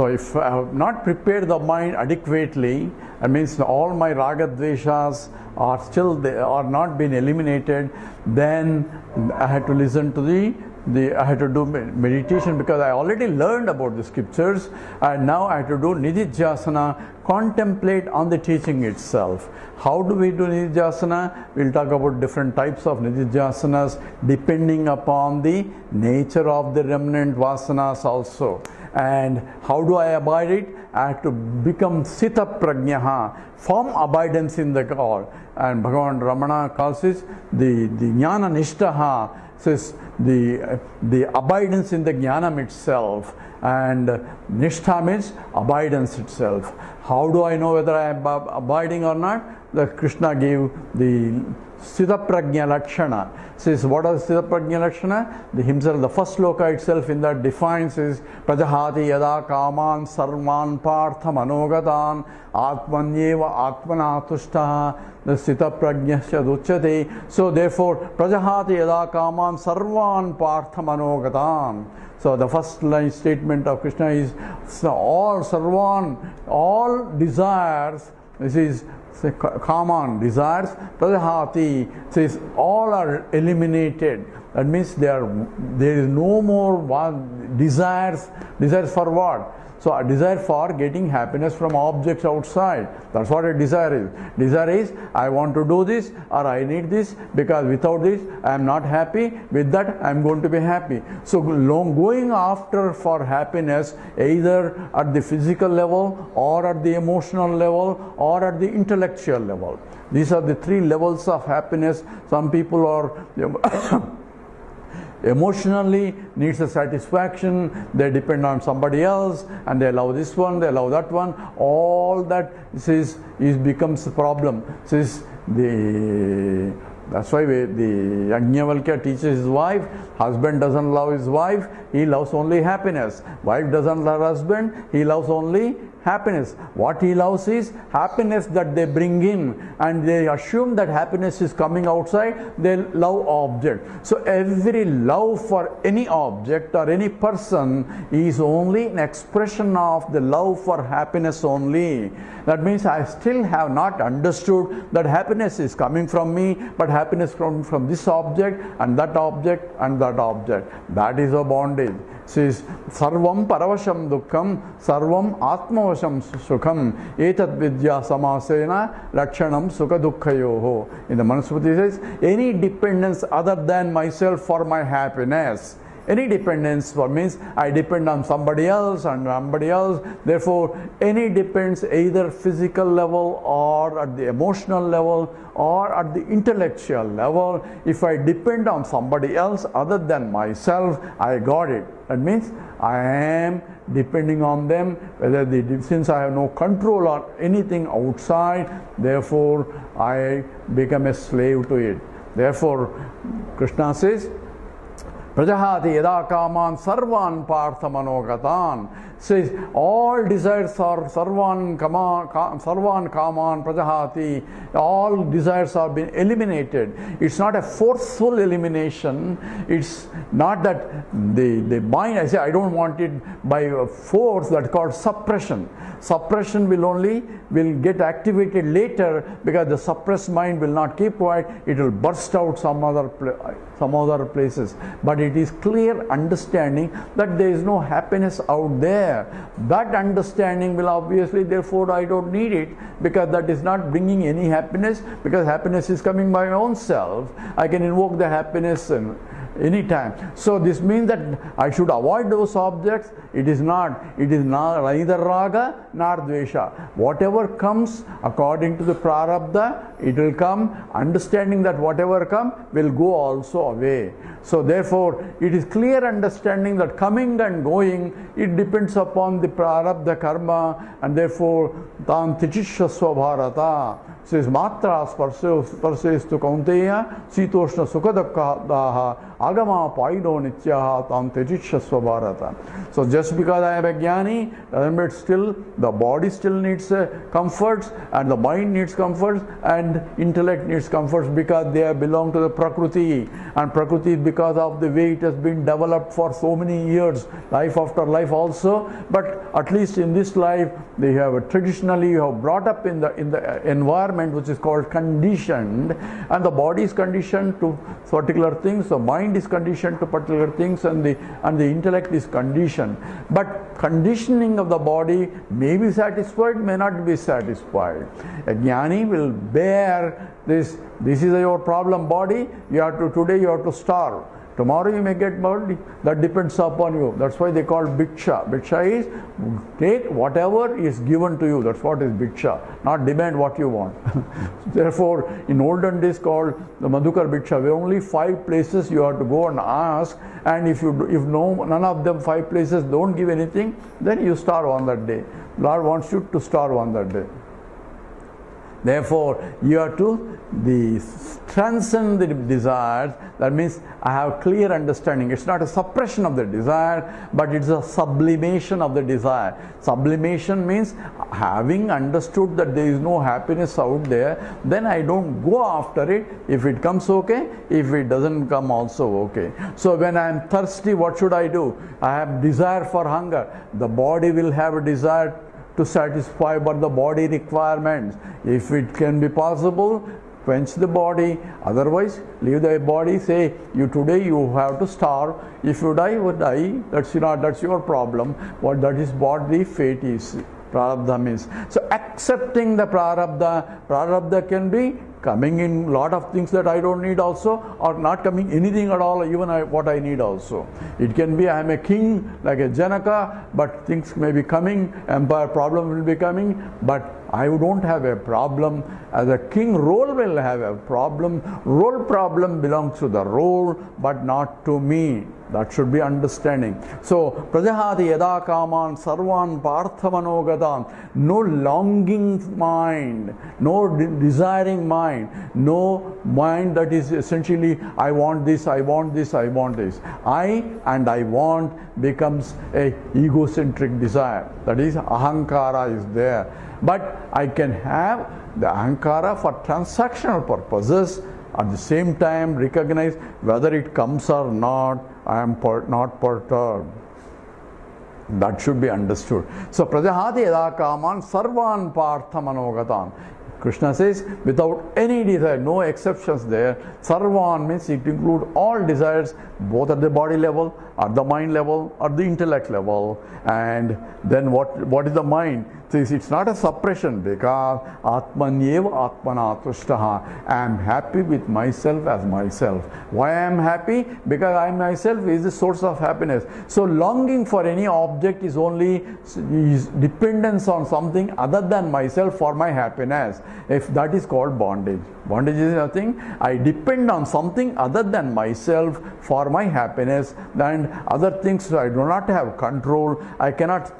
So if I have not prepared the mind adequately, that means all my raga dveshas are still there, are not been eliminated, then I had to listen to I had to do meditation, because I already learned about the scriptures, and now I had to do Nidhidhyasana, contemplate on the teaching itself. How do we do Nidhidhyasana? We'll talk about different types of Nidhidhyasanas depending upon the nature of the remnant vasanas also. And how do I abide it? I have to become Sita Prajnaha, firm abidance in the God. And Bhagavan Ramana calls it the Jnana Nishtaha, says the abidance in the Jnanam itself. And Nishtha means abidance itself. How do I know whether I am abiding or not? The Krishna gave the Sita Prajna Lakshana. Says, what are Sita Prajna Lakshana? The himself, the first sloka itself in that defines is Prajahati yada kaman sarvan partha manogatan atmanyeva atmanatushtaha the Sita Prajnasya duchyate. So therefore, Prajahati yada kaman sarvan partha manogatan. So the first line statement of Krishna is all sarvan, all desires, this is common desires, Prajahati says all are eliminated. That means there is no more desires. Desires for what? So a desire for getting happiness from objects outside. That's what a desire is. Desire is, I want to do this or I need this, because without this I am not happy. With that I am going to be happy. So going after for happiness, either at the physical level or at the emotional level or at the intellectual level. These are the three levels of happiness. Some people are emotionally needs a satisfaction, they depend on somebody else and they love this one, they love that one. All that becomes a problem. That's why the Yajnavalkya teaches his wife, husband doesn't love his wife, he loves only happiness. Wife doesn't love husband, he loves only happiness. What he loves is happiness that they bring in, and they assume that happiness is coming outside. They love object. So every love for any object or any person is only an expression of the love for happiness only. That means I still have not understood that happiness is coming from me, but happiness from this object and that object and that object. That is a bondage. Says sarvam paravasham dukkham sarvam atmavasham sukham etat vidya samasena lakshanam sukha dukkhayoho. In the Manusmriti says, any dependence other than myself for my happiness. Any dependence for means I depend on somebody else and somebody else. Therefore, any depends either physical level or at the emotional level or at the intellectual level. If I depend on somebody else other than myself, I got it. That means I am depending on them, since I have no control on anything outside, therefore I become a slave to it. Therefore, Krishna says, Prajahati yada kaman sarvan partha manogatan. Says all desires are sarvan kaman prajahati. All desires are being eliminated. It's not a forceful elimination. It's not that the mind, I say I don't want it by force, that's called suppression. Suppression will get activated later, because the suppressed mind will not keep quiet. It will burst out some other places. But it is clear understanding that there is no happiness out there. That understanding will obviously, therefore I don't need it, because that is not bringing any happiness, because happiness is coming by my own self. I can invoke the happiness anytime. So this means that I should avoid those objects. It is neither raga nor dvesha. Whatever comes according to the prarabdha, it will come, understanding that whatever comes will go also away. So therefore, it is clear understanding that coming and going, it depends upon the prarabdha karma, and therefore tam tichishasva bharata. Says matra sparsestu kaunteya sitoshna sukha dukkha agama paido nityaha tam tejishasva bharata. So just because I am a jnani doesn't mean still the body still needs comforts, and the mind needs comforts, and intellect needs comforts, because they belong to the prakriti, and prakriti, because of the way it has been developed for so many years, life after life also. But at least in this life they have traditionally brought up in the environment which is called conditioned, and the body is conditioned to particular things, the mind is conditioned to particular things, and the intellect is conditioned. But conditioning of the body may be satisfied, may not be satisfied. A jnani will bear this. This is your problem, body. Today you have to starve. Tomorrow you may get body. That depends upon you. That's why they call bhiksha. Bhiksha is take whatever is given to you. That's what is bhiksha. Not demand what you want. Therefore, in olden days called the Madhukar bhiksha, where only 5 places you have to go and ask, and if none of them 5 places don't give anything, then you starve on that day. Lord wants you to starve on that day. Therefore, you have to transcend the desires. That means I have clear understanding. It's not a suppression of the desire, but it's a sublimation of the desire. Sublimation means having understood that there is no happiness out there, then I don't go after it. If it comes, okay. If it doesn't come, also okay. So when I am thirsty, what should I do? I have desire for hunger. The body will have a desire to satisfy but the body requirements. If it can be possible, quench the body. Otherwise, leave the body. Say, today you have to starve. If you die, you die. That's your problem. That is what the fate is. Prarabdha means. So accepting the prarabdha can be coming in lot of things that I don't need also, or not coming anything at all, even what I need also. It can be I am a king like a Janaka, but things may be coming, empire problem will be coming, but I don't have a problem. As a king, role will have a problem. Role problem belongs to the role, but not to me. That should be understanding. So, Prajahati yada kaman sarvan parthamanogadam. No longing mind, no desiring mind, no mind that is essentially I want this, I want this, I want this. I and I want becomes a egocentric desire. That is, ahankara is there. But I can have the ahankara for transactional purposes. At the same time, recognize whether it comes or not, I am not perturbed. That should be understood. So, Prajahati yada kaman sarvan parthamanogatam. Krishna says, without any desire, no exceptions there. Sarvan means it includes all desires, both at the body level, at the mind level, at the intellect level. And then what is the mind? It's not a suppression, because Atmanyeva Atmana Tushtaha. I am happy with myself as myself. Why I am happy? Because I myself is the source of happiness. So longing for any object is dependence on something other than myself for my happiness. If that is called bondage. Bondage is nothing. I depend on something other than myself for my happiness, and other things I do not have control. I cannot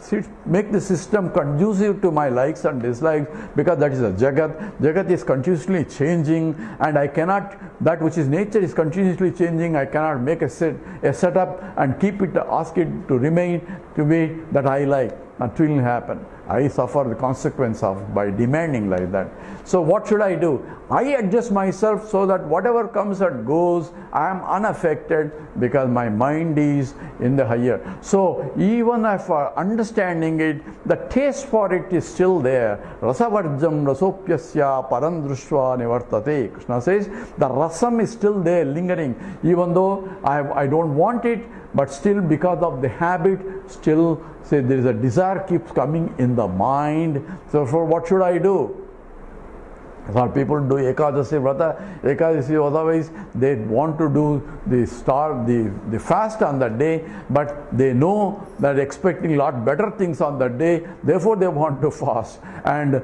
make the system conducive to my likes and dislikes, because that is a Jagat. Jagat is continuously changing, and I cannot, that which is nature is continuously changing. I cannot make a setup and keep it, ask it to remain to be that I like. That will happen. I suffer the consequence of by demanding like that. So what should I do? I adjust myself so that whatever comes and goes, I am unaffected, because my mind is in the higher. So even if understanding it, the taste for it is still there. Rasavarjam rasopyasya parandrushva nivartate. Krishna says the rasam is still there, lingering. Even though I don't want it, but still because of the habit, still say there is a desire keeps coming in the mind. So for what should I do? So people do Ekadasi Vrata, Ekadasi, otherwise they want to do the fast on that day, but they know that expecting a lot better things on that day, therefore they want to fast. And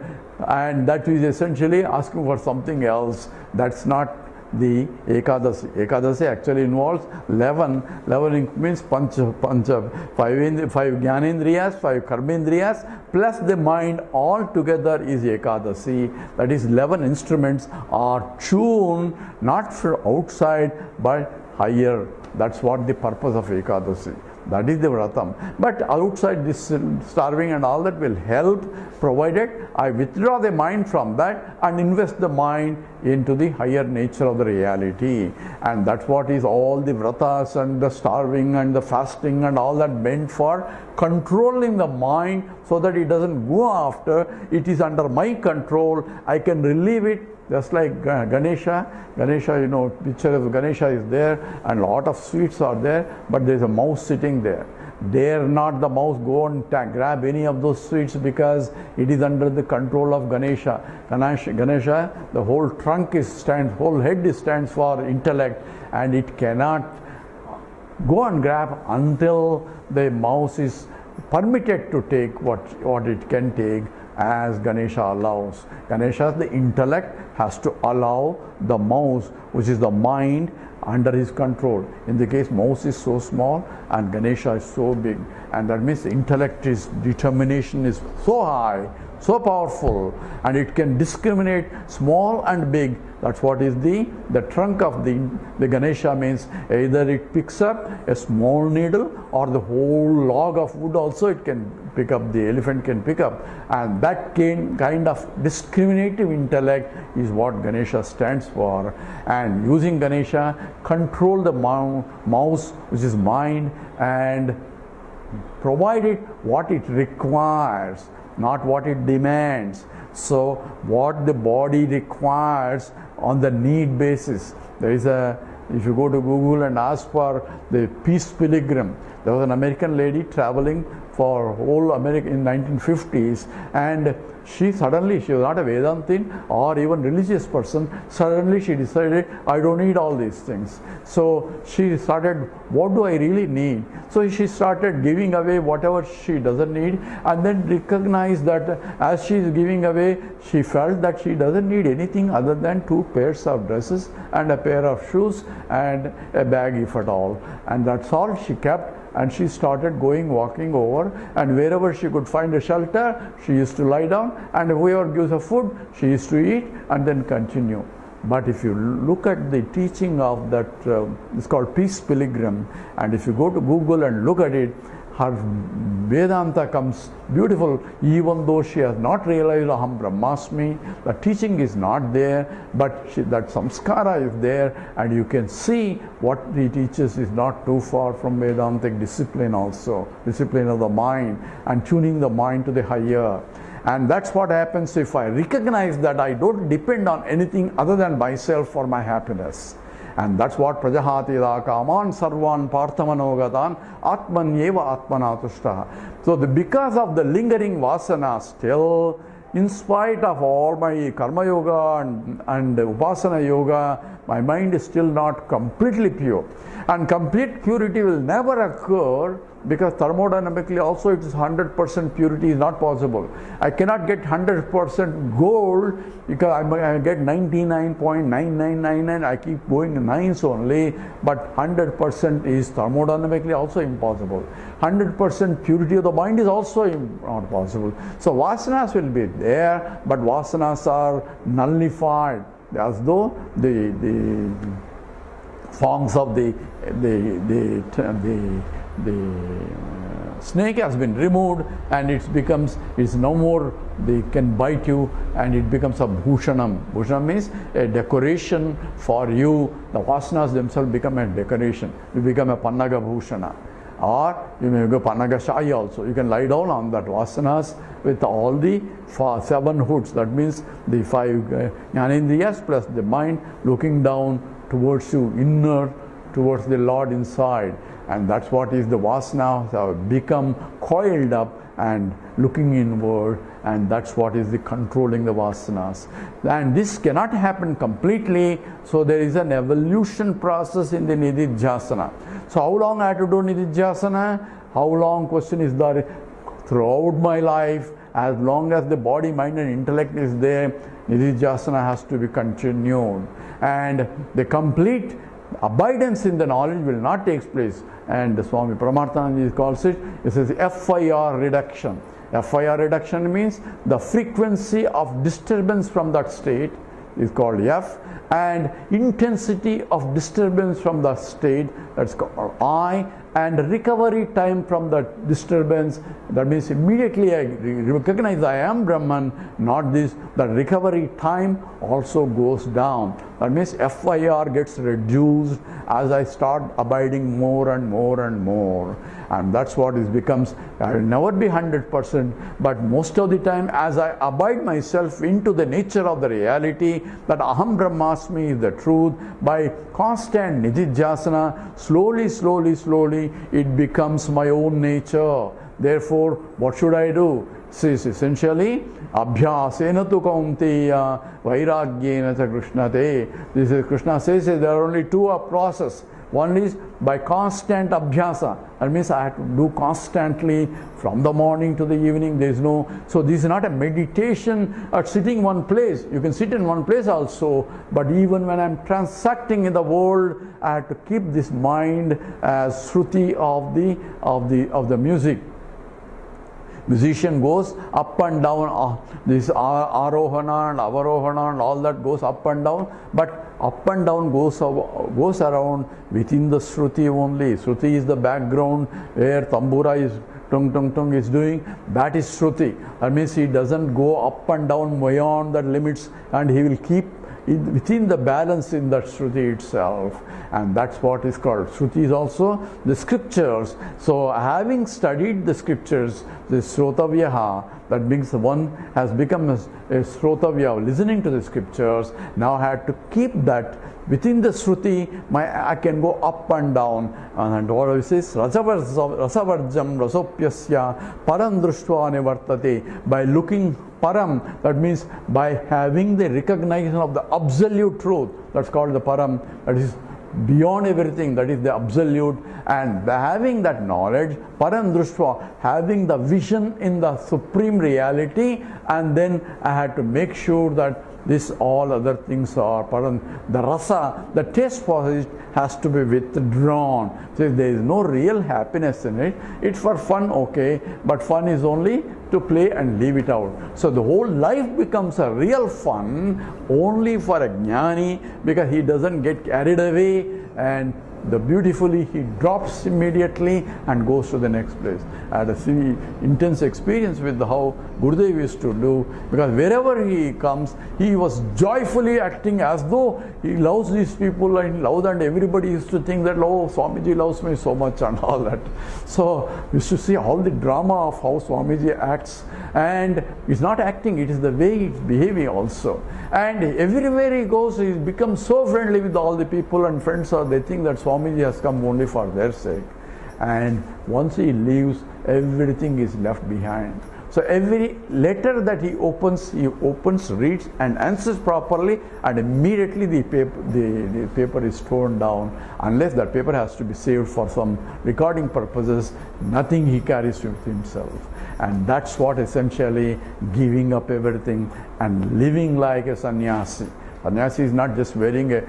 that is essentially asking for something else. That's not the Ekadasi. Ekadasi actually involves 11. 11 means pancha, 5 Jnanendriyas, 5 Karmendriyas, plus the mind, all together is Ekadasi. That is 11 instruments are tuned not from outside but higher That's what the purpose of Ekadasi. That is the vratam. But outside this starving and all that will help, provided I withdraw the mind from that and invest the mind into the higher nature of the reality. And that's what is all the vratas and the starving and the fasting and all that meant for, controlling the mind so that it doesn't go after. It is under my control. I can relieve it. Just like Ganesha, you know, picture of Ganesha is there and a lot of sweets are there, but there is a mouse sitting there. Dare not the mouse go and grab any of those sweets because it is under the control of Ganesha. Ganesha, the whole trunk whole head stands for intellect, and it cannot go and grab until the mouse is permitted to take what it can take, as Ganesha allows. Ganesha, the intellect, has to allow the mouse, which is the mind, under his control. In the case, mouse is so small and Ganesha is so big, and that means determination is so high, so powerful, and it can discriminate small and big. That's what is the trunk of the Ganesha means. Either it picks up a small needle or the whole log of wood also it can pick up, the elephant can pick up. And that kind of discriminative intellect is what Ganesha stands for. And using Ganesha, control the mouse, which is mind, and provide it what it requires, not what it demands. So what the body requires on the need basis. If you go to Google and ask for the Peace Pilgrim, there was an American lady traveling for whole America in 1950s, and she was not a Vedantin or even religious person. Suddenly she decided, I don't need all these things. So she started, what do I really need? So she started giving away whatever she doesn't need, and then recognized that as she is giving away, she felt that she doesn't need anything other than 2 pairs of dresses and a pair of shoes and a bag, if at all. And that's all she kept. And she started walking over, and wherever she could find a shelter, she used to lie down, and whoever gives her food, she used to eat and then continue. But if you look at the teaching of that, it's called Peace Pilgrim, and if you go to Google and look at it, her Vedanta comes beautiful, even though she has not realized Aham Brahmasmi. The teaching is not there, but that samskara is there, and you can see what he teaches is not too far from Vedantic discipline also, discipline of the mind and tuning the mind to the higher. And that's what happens if I recognize that I don't depend on anything other than myself for my happiness. And that's what Prajahati Kaman Sarvan Parthamanogatan Atmanyeva Atmanatushtaha. So because of the lingering vasana still, in spite of all my karma yoga and upasana yoga, my mind is still not completely pure. And complete purity will never occur, because thermodynamically also it is 100% purity is not possible. I cannot get 100% gold because I get 99.9999. I keep going nines only, but 100% is thermodynamically also impossible. 100% purity of the mind is also not possible. So vasanas will be there, but vasanas are nullified, as though the forms of the snake has been removed, and it's no more, they can bite you, and it becomes a bhushanam. Bhushanam means a decoration for you. The vasanas themselves become a decoration. You become a pannaga bhushana, or you may go pannaga shayi also. You can lie down on that vasanas with all the 7 hoods. That means the 5 jnanendriyas plus the mind looking down towards you, inner, towards the Lord inside. And that's what is the vasanas have become coiled up and looking inward, and that's what is the controlling the vasanas. And this cannot happen completely, so there is an evolution process in the Nidhidhyasana. So how long I have to do Nidhidhyasana? How long? Question is there. Throughout my life, as long as the body, mind and intellect is there, Nidhidhyasana has to be continued. And the complete abidance in the knowledge will not take place. And the Swami Paramarthananda calls it, it says FIR reduction. FIR reduction means the frequency of disturbance from that state is called F, and intensity of disturbance from the state, that's called I, and recovery time from the disturbance, that means immediately I recognize I am Brahman, not this, the recovery time also goes down. That means FIR gets reduced as I start abiding more and more and more. And that's what it becomes. I will never be 100%, but most of the time as I abide myself into the nature of the reality, that Aham Brahmasmi is the truth, by constant Nidhidhyasana, slowly, it becomes my own nature. Therefore, what should I do? This is essentially Abhyasena tu kaunteya vairagyena cha krishnate. This is Krishna says there are only two processes. One is by constant abhyasa. That means I have to do constantly from the morning to the evening. There is no, so this is not a meditation at sitting one place. You can sit in one place also, but even when I am transacting in the world, I have to keep this mind as Shruti of the music. Musician goes up and down, this Arohana and Avarohana and all that goes up and down, but up and down goes around within the Shruti only. Shruti is the background where Tambura is tung tung tung is doing, that is Shruti. That means he doesn't go up and down beyond the limits, and he will keep within the balance in that Shruti itself, and that's what is called. Shruti is also the scriptures. So having studied the scriptures, the Srotavyaha, that means one has become a Srotavya, listening to the scriptures. Now I have to keep that within the Shruti. I can go up and down, and what it says, Rasavarjam Rasopyasya Parandrushva Nivartate, by looking Param, that means by having the recognition of the absolute truth, that's called the Param, that is beyond everything, that is the absolute, and by having that knowledge, Parandrushva, having the vision in the supreme reality, and then I had to make sure that this all other things are paran. The rasa, the taste for it has to be withdrawn. So there is no real happiness in it. It's for fun, okay, but fun is only to play and leave it out. So the whole life becomes a real fun only for a jnani, because he doesn't get carried away, and beautifully he drops immediately and goes to the next place. I had a intense experience with how Gurudev used to do, because wherever he comes, he was joyfully acting as though he loves these people and loves, and everybody used to think that, oh, Swamiji loves me so much and all that. So we used to see all the drama of how Swamiji acts, and it's not acting, it is the way he's behaving also. And everywhere he goes, he becomes so friendly with all the people and friends, or they think that Swamiji has come only for their sake. And once he leaves, everything is left behind. So every letter that he opens, reads and answers properly, and immediately the paper is torn down. Unless that paper has to be saved for some recording purposes, nothing he carries with himself. And that's what essentially giving up everything and living like a sannyasi. Sannyasi is not just wearing a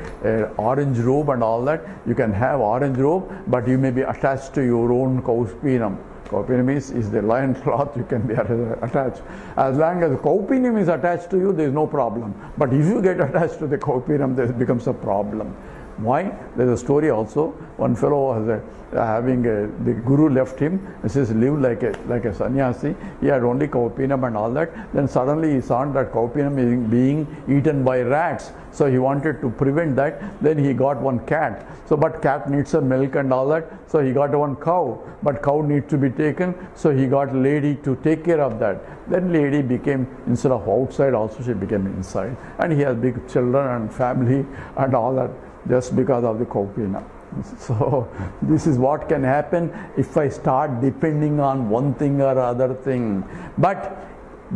orange robe and all that. You can have orange robe, but you may be attached to your own kaupinam. Kaupinam is the lion cloth, you can be attached. As long as the kaupinam is attached to you, there is no problem. But if you get attached to the kaupinam, there becomes a problem. Why? There is a story also. One fellow was the guru left him. He says, live like a sannyasi. He had only kaupinam and all that. Then suddenly he saw that kaupinam is being eaten by rats. So he wanted to prevent that. Then he got one cat. So, but cat needs some milk and all that. So he got one cow. But cow needs to be taken. So he got lady to take care of that. Then lady became, instead of outside also, she became inside. And he has big children and family and all that, just because of the kaupina. So this is what can happen if I start depending on one thing or other thing. But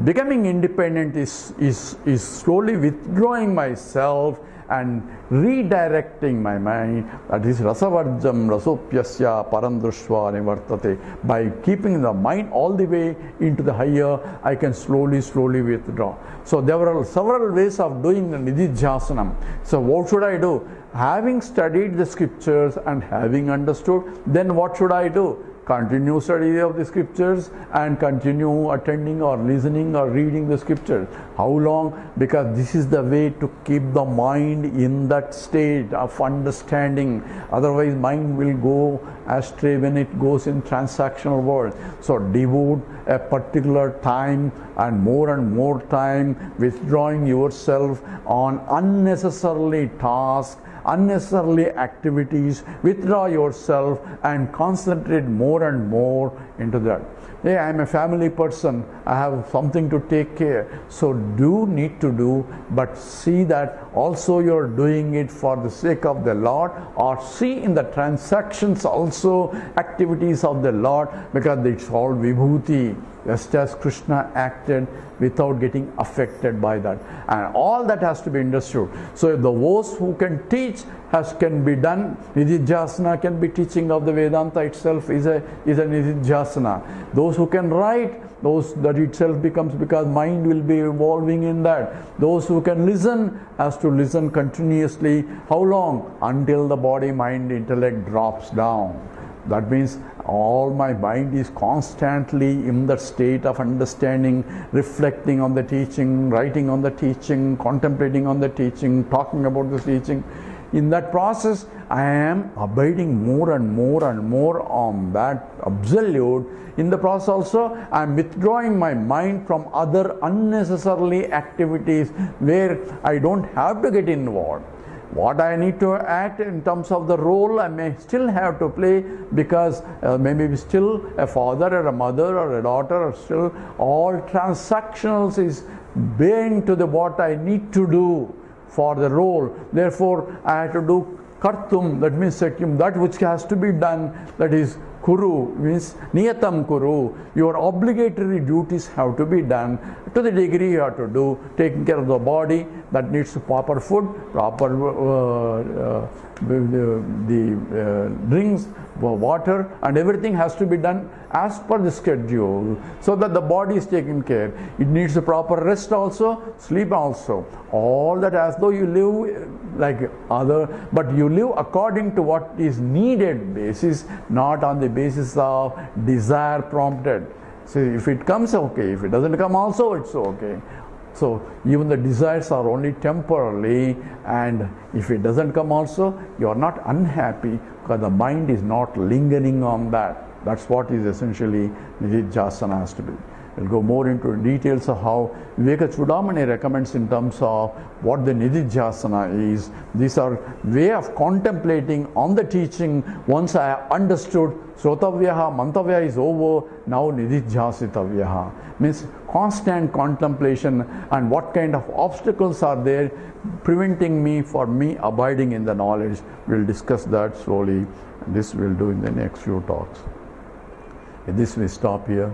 becoming independent is slowly withdrawing myself and redirecting my mind. That is rasavarjam rasopyasya parandrushva nivartate. By keeping the mind all the way into the higher, I can slowly withdraw. So there are several ways of doing the Nidhidhyasana. So what should I do? Having studied the scriptures and having understood, then what should I do? continue study of the scriptures and continue attending or listening or reading the scriptures. How long? Because this is the way to keep the mind in that state of understanding. Otherwise mind will go astray when it goes in transactional world. So devote a particular time and more time withdrawing yourself on unnecessarily tasks, unnecessarily activities. Withdraw yourself and concentrate more and more into that. Hey, I am a family person, I have something to take care, so need to do, but see that also you are doing it for the sake of the Lord, or see in the transactions also activities of the Lord, because it's all vibhuti, just as Krishna acted without getting affected by that, and all that has to be understood. So those who can teach can be done. Nidhidhyasana can be teaching of the Vedanta itself is a Nidhidhyasana. Those who can write, that itself becomes, because mind will be evolving in that. Those who can listen has to listen continuously. How long? Until the body, mind, intellect drops down. That means all my mind is constantly in that state of understanding, reflecting on the teaching, writing on the teaching, contemplating on the teaching, talking about the teaching. In that process, I am abiding more and more on that absolute. In the process also, I am withdrawing my mind from other unnecessarily activities where I don't have to get involved. What I need to act in terms of the role, I may still have to play, because maybe still a father or a mother or a daughter, or still all transactionals is bearing to the what I need to do for the role. Therefore, I have to do kartum, that means that which has to be done, that is kuru, means niyatam kuru. Your obligatory duties have to be done to the degree you have to do. Taking care of the body, that needs proper food, proper drinks, water, and everything has to be done as per the schedule, so that the body is taken care. It needs a proper rest also, sleep also. All that, as though you live like other, but you live according to what is needed basis, not on the basis of desire prompted. So if it comes, okay. If it doesn't come also, it's okay. So even the desires are only temporarily, and if it doesn't come also, you are not unhappy, because the mind is not lingering on that. That's what is essentially Nidhidhyasana has to be. We'll go more into details of how Viveka Chudamani recommends in terms of what the Nidhidhyasana is. These are way of contemplating on the teaching. Once I have understood, Srotavyaha, Mantavya is over, now Nidhidhyasitavyaha. Means constant contemplation, and what kind of obstacles are there preventing me abiding in the knowledge. We'll discuss that slowly. This we'll do in the next few talks. With this we stop here.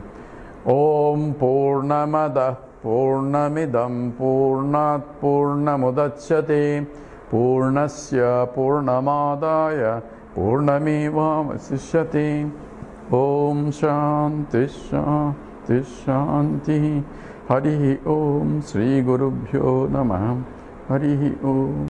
Om Purnamada Purnamidam Purnat Purnamudachyate Purnasya Purnamadaya Purnamevavasishyate. Om Shanti Shanti Shanti. Harihi Om. Sri Gurubhyo Namah. Harihi Om.